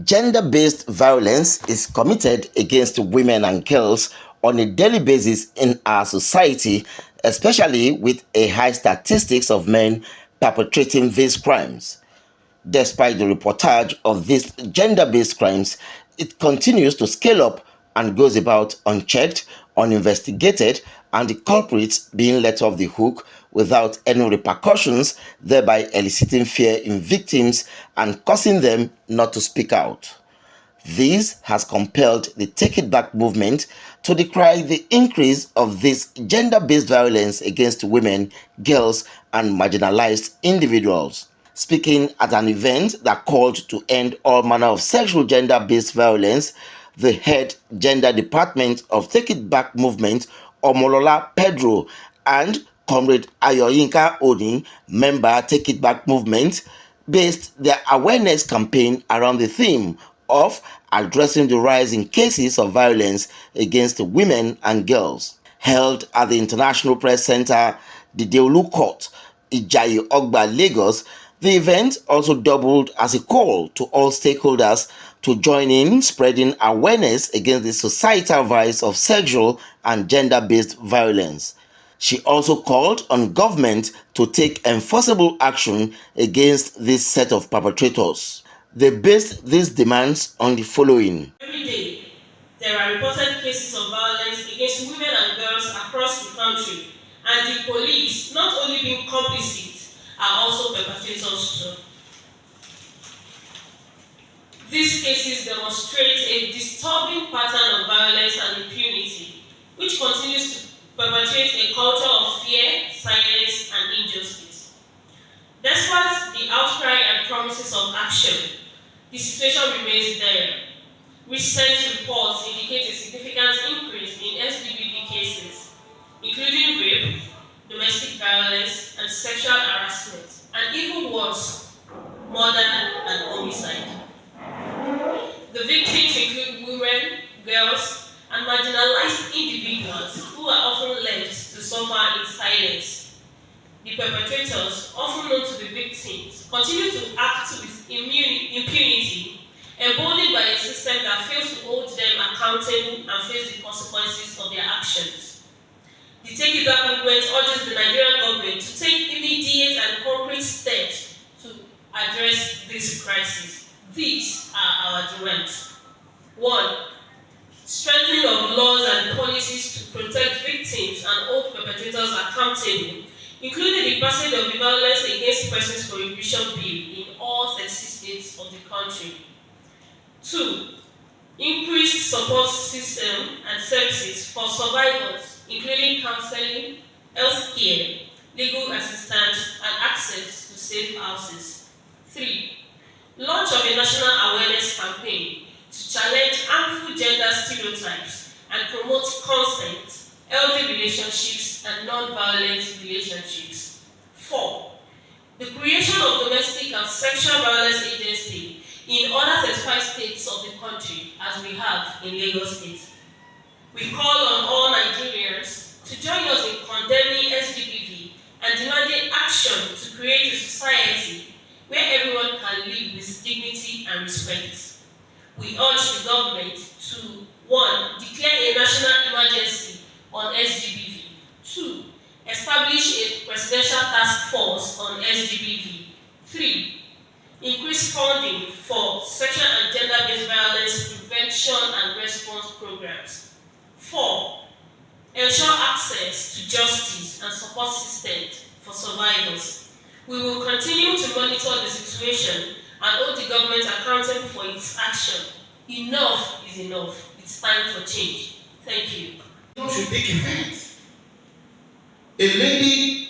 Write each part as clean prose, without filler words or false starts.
Gender-based violence is committed against women and girls on a daily basis in our society, especially with a high statistics of men perpetrating these crimes. Despite the reportage of these gender-based crimes, it continues to scale up and goes about unchecked, uninvestigated, and the culprits being let off the hook without any repercussions, thereby eliciting fear in victims and causing them not to speak out. This has compelled the Take It Back movement to decry the increase of this gender-based violence against women, girls, and marginalized individuals. Speaking at an event that called to end all manner of sexual gender-based violence, the head gender department of Take It Back movement, Omolola Pedro, and Comrade Ayoyinka Oni, member Take It Back movement, based their awareness campaign around the theme of addressing the rise in cases of violence against women and girls. Held at the International Press Center, the Deolu Court, Ijayi Ogba, Lagos, the event also doubled as a call to all stakeholders to join in spreading awareness against the societal vice of sexual and gender-based violence. She also called on government to take enforceable action against this set of perpetrators. They based these demands on the following. Every day, there are reported cases of violence against women and girls across the country, and the police, not only being complicit, are also perpetrators too. These cases demonstrate a disturbing pattern of violence and impunity, which continues to perpetuate a culture of fear, silence, and injustice. Despite the outcry and promises of action, the situation remains dire. Recent reports indicate a significant increase in SDBV cases, including rape, domestic violence, and sexual harassment, and even worse, murder and homicide. The victims include women, girls, and marginalized individuals who are often left to suffer in silence. The perpetrators, often known to the victims, continue to act with impunity, emboldened by a system that fails to hold them accountable and face the consequences of their actions. The Take It Back movement urges the Nigerian government to take immediate and concrete steps to address this crisis. These are our demands. 1. Strengthening of laws and policies to protect victims and hold perpetrators accountable, including the passage of the Violence Against Persons Prohibition Bill in all 30 states of the country. 2. Increased support system and services for survivors, including counseling, health care, legal assistance, and access to safe houses. 3. Launch of a national awareness campaign to challenge harmful gender stereotypes and promote consent, healthy relationships, and non-violent relationships. 4. The creation of domestic and sexual violence agency in other 35 states of the country, as we have in Lagos State. We call on all Nigerians to join us in condemning SGBV and demanding action to create a society where everyone can live with dignity and respect. We urge the government to 1. Declare a national emergency on SGBV. 2. Establish a presidential task force on SGBV. 3. Increase funding for sexual and gender-based violence prevention and response programs. 4. Ensure access to justice and support systems for survivors. We will continue to monitor the situation and hold the government accountable for its action. Enough is enough. It's time for change. Thank you. You should take effect. A lady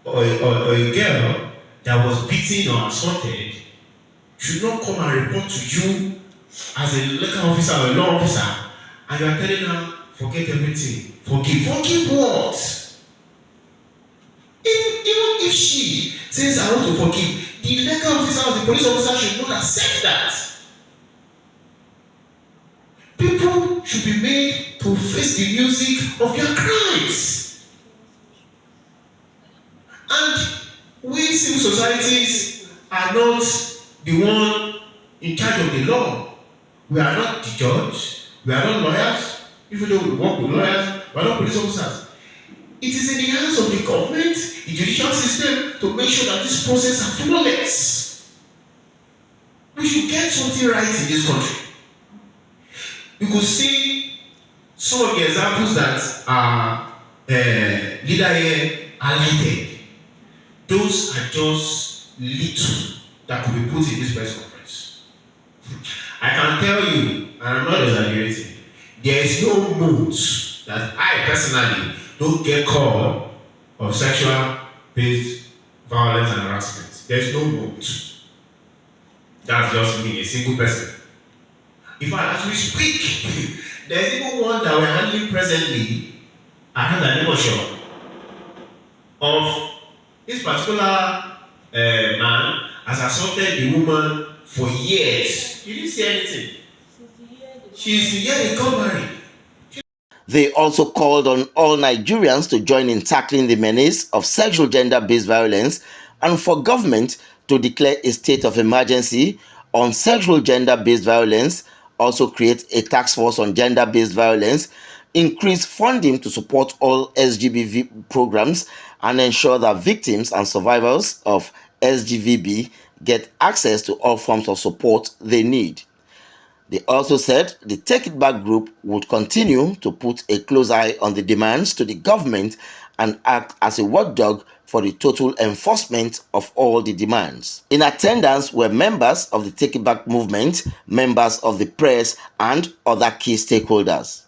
or a girl that was beaten or assaulted should not come and report to you as a legal officer or a law officer, and you are telling her, forget everything. Forgive. Forgive what? Even if she says, I want to forgive, the legal officer or the police officer should not accept that. People should be made to face the music of their crimes. And we civil societies are not the one in charge of the law. We are not the judge. We are not lawyers. Even though we work with lawyers, we are not police officers. It is in the hands of the government, the judicial system, to make sure that this process are flawless. We should get something right in this country. You could see some of the examples that our leader here highlighted. Those are just little that could be put in this press conference. I can tell you, and I'm not exaggerating, there is no mood that I personally don't get call of sexual-based violence and harassment. There's no mood. That's just me, a single person. In fact, as we speak, there's even one that we're handling presently. I had an emotion of this particular man has assaulted the woman for years. You didn't see anything. She's the year they got married. They also called on all Nigerians to join in tackling the menace of sexual gender-based violence and for government to declare a state of emergency on sexual gender-based violence, also create a task force on gender-based violence, increase funding to support all SGBV programs, and ensure that victims and survivors of SGVB get access to all forms of support they need. They also said the Take It Back group would continue to put a close eye on the demands to the government and act as a watchdog for the total enforcement of all the demands. In attendance were members of the Take It Back movement, members of the press, and other key stakeholders.